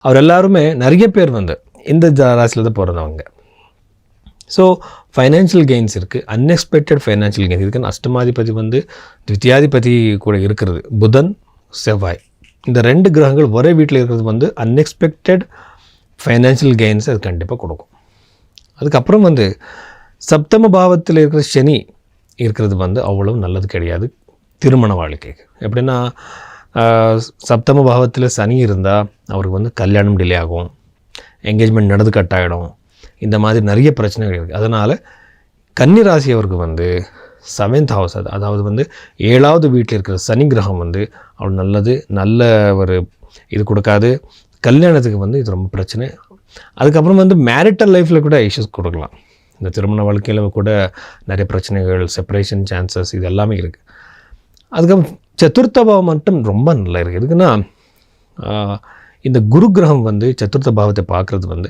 அவர் எல்லாருமே நிறைய பேர் வந்து இந்த ராசியில் தான் பிறந்தவங்க. ஸோ ஃபைனான்ஷியல் கெயின்ஸ் இருக்குது, அன்எக்ஸ்பெக்டட் ஃபைனான்ஷியல் கெயின்ஸ் இருக்குது. அஷ்டமாதிபதி வந்து த்வித்தியாதிபதி கூட இருக்கிறது, புதன் செவ்வாய், இந்த 2 கிரகங்கள் ஒரே வீட்டில் இருக்கிறது வந்து அன்எக்ஸ்பெக்டட் ஃபைனான்ஷியல் கெயின்ஸ் அது கண்டிப்பாக கொடுக்கும். அதுக்கப்புறம் வந்து சப்தம பாவத்தில் இருக்கிற சனி இருக்கிறது வந்து அவ்வளவு நல்லது கிடையாது திருமண வாழ்க்கைக்கு. எப்படின்னா சப்தம பாவத்தில் சனி இருந்தால் அவருக்கு வந்து கல்யாணம் டிலே ஆகும், என்கேஜ்மெண்ட் நடந்து கட் ஆகிடும், இந்த மாதிரி நிறைய பிரச்சனைகள் இருக்குது. அதனால் கன்னி ராசி அவருக்கு வந்து 7th ஹவுஸ், அதாவது வந்து 7வது வீட்டில் இருக்கிற சனி கிரகம் வந்து அவ்வளோ நல்ல ஒரு இது கொடுக்காது. கல்யாணத்துக்கு வந்து இது ரொம்ப பிரச்சனை. அதுக்கப்புறம் வந்து மேரிட்டல் லைஃப்பில் கூட இஷ்யூஸ் கொடுக்கலாம். இந்த திருமண வாழ்க்கையில் கூட நிறைய பிரச்சனைகள், செப்பரேஷன் சான்சஸ் இது எல்லாமே இருக்குது. அதுக்கப்புறம் சதுர்த்த பாவம் மட்டும் ரொம்ப நல்லா இருக்குது. எதுக்குன்னா இந்த குரு கிரகம் வந்து சதுர்த்த பாவத்தை பார்க்குறது வந்து